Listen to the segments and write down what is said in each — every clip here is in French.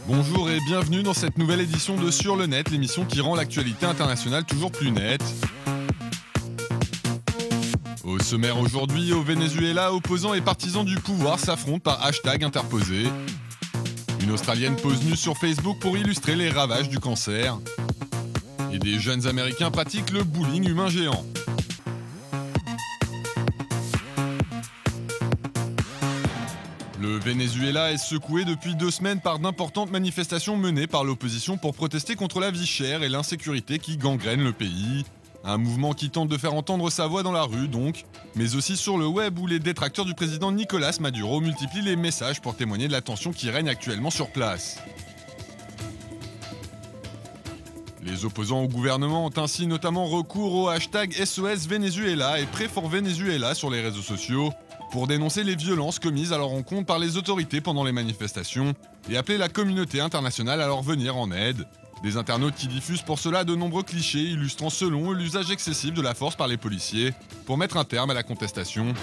Bonjour et bienvenue dans cette nouvelle édition de Sur le Net, l'émission qui rend l'actualité internationale toujours plus nette. Au sommaire aujourd'hui, au Venezuela, opposants et partisans du pouvoir s'affrontent par hashtag interposé. Une Australienne pose nue sur Facebook pour illustrer les ravages du cancer. Et des jeunes Américains pratiquent le bowling humain géant. Le Venezuela est secoué depuis 2 semaines par d'importantes manifestations menées par l'opposition pour protester contre la vie chère et l'insécurité qui gangrènent le pays. Un mouvement qui tente de faire entendre sa voix dans la rue donc, mais aussi sur le web où les détracteurs du président Nicolás Maduro multiplient les messages pour témoigner de la tension qui règne actuellement sur place. Les opposants au gouvernement ont ainsi notamment recours au hashtag SOS Venezuela et Pray for Venezuela sur les réseaux sociaux pour dénoncer les violences commises à leur encontre par les autorités pendant les manifestations et appeler la communauté internationale à leur venir en aide. Des internautes qui diffusent pour cela de nombreux clichés illustrant selon eux l'usage excessif de la force par les policiers pour mettre un terme à la contestation.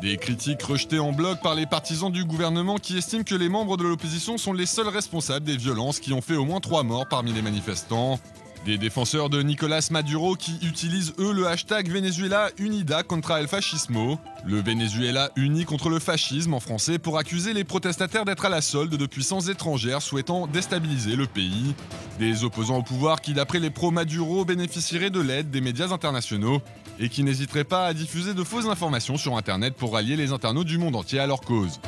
Des critiques rejetées en bloc par les partisans du gouvernement qui estiment que les membres de l'opposition sont les seuls responsables des violences qui ont fait au moins 3 morts parmi les manifestants. Des défenseurs de Nicolás Maduro qui utilisent eux le hashtag Venezuela Unida contra el Fascismo, le Venezuela uni contre le fascisme en français, pour accuser les protestataires d'être à la solde de puissances étrangères souhaitant déstabiliser le pays. Des opposants au pouvoir qui, d'après les pro-Maduro, bénéficieraient de l'aide des médias internationaux et qui n'hésiteraient pas à diffuser de fausses informations sur Internet pour rallier les internautes du monde entier à leur cause.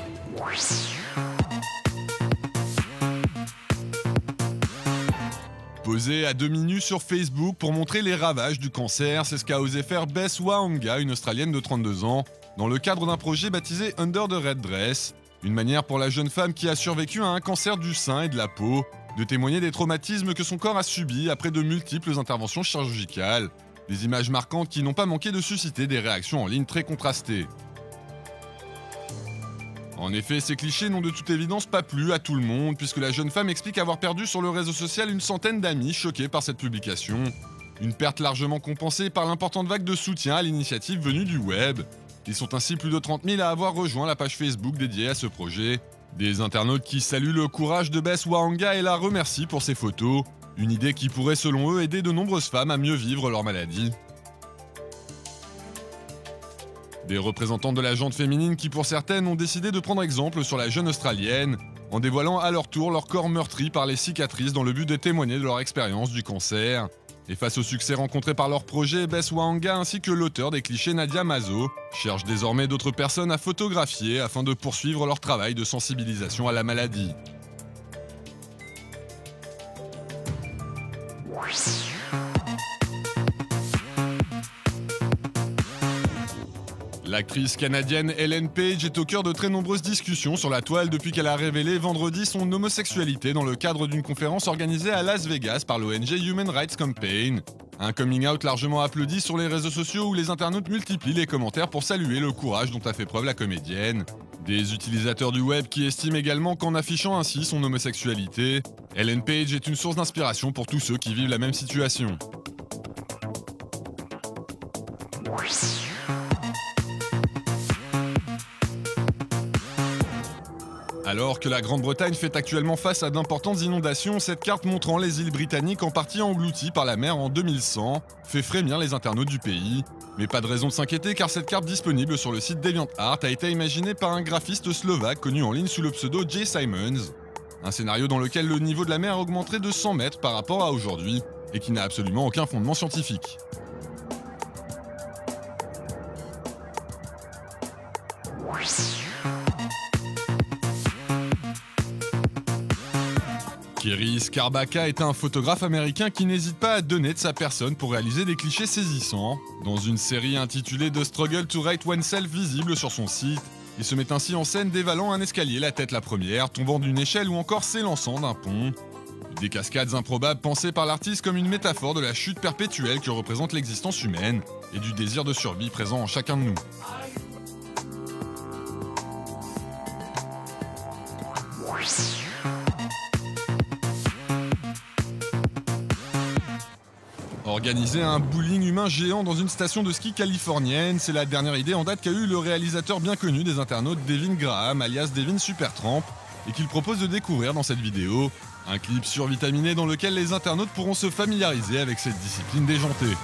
Posée à demi-nue sur Facebook pour montrer les ravages du cancer, c'est ce qu'a osé faire Bess Wahanga, une Australienne de 32 ans, dans le cadre d'un projet baptisé Under the Red Dress. Une manière pour la jeune femme qui a survécu à un cancer du sein et de la peau de témoigner des traumatismes que son corps a subis après de multiples interventions chirurgicales. Des images marquantes qui n'ont pas manqué de susciter des réactions en ligne très contrastées. En effet, ces clichés n'ont de toute évidence pas plu à tout le monde, puisque la jeune femme explique avoir perdu sur le réseau social une centaine d'amis choqués par cette publication. Une perte largement compensée par l'importante vague de soutien à l'initiative venue du web. Ils sont ainsi plus de 30 000 à avoir rejoint la page Facebook dédiée à ce projet. Des internautes qui saluent le courage de Bess Wahanga et la remercient pour ses photos. Une idée qui pourrait selon eux aider de nombreuses femmes à mieux vivre leur maladie. Des représentantes de la gente féminine qui pour certaines ont décidé de prendre exemple sur la jeune Australienne, en dévoilant à leur tour leur corps meurtri par les cicatrices dans le but de témoigner de leur expérience du cancer. Et face au succès rencontré par leur projet, Bess Wahanga ainsi que l'auteur des clichés Nadia Mazo cherchent désormais d'autres personnes à photographier afin de poursuivre leur travail de sensibilisation à la maladie. L'actrice canadienne Ellen Page est au cœur de très nombreuses discussions sur la toile depuis qu'elle a révélé vendredi son homosexualité dans le cadre d'une conférence organisée à Las Vegas par l'ONG Human Rights Campaign. Un coming out largement applaudi sur les réseaux sociaux où les internautes multiplient les commentaires pour saluer le courage dont a fait preuve la comédienne. Des utilisateurs du web qui estiment également qu'en affichant ainsi son homosexualité, Ellen Page est une source d'inspiration pour tous ceux qui vivent la même situation. Alors que la Grande-Bretagne fait actuellement face à d'importantes inondations, cette carte montrant les îles britanniques en partie englouties par la mer en 2100 fait frémir les internautes du pays. Mais pas de raison de s'inquiéter car cette carte disponible sur le site DeviantArt a été imaginée par un graphiste slovaque connu en ligne sous le pseudo Jay Simons. Un scénario dans lequel le niveau de la mer augmenterait de 100 mètres par rapport à aujourd'hui et qui n'a absolument aucun fondement scientifique. Kerry Skarbacka est un photographe américain qui n'hésite pas à donner de sa personne pour réaliser des clichés saisissants. Dans une série intitulée The Struggle to Write Oneself visible sur son site, il se met ainsi en scène dévalant un escalier la tête la première, tombant d'une échelle ou encore s'élançant d'un pont. Des cascades improbables pensées par l'artiste comme une métaphore de la chute perpétuelle que représente l'existence humaine et du désir de survie présent en chacun de nous. Organiser un bowling humain géant dans une station de ski californienne, c'est la dernière idée en date qu'a eu le réalisateur bien connu des internautes Devin Graham, alias Devin Supertramp, et qu'il propose de découvrir dans cette vidéo. Un clip survitaminé dans lequel les internautes pourront se familiariser avec cette discipline déjantée.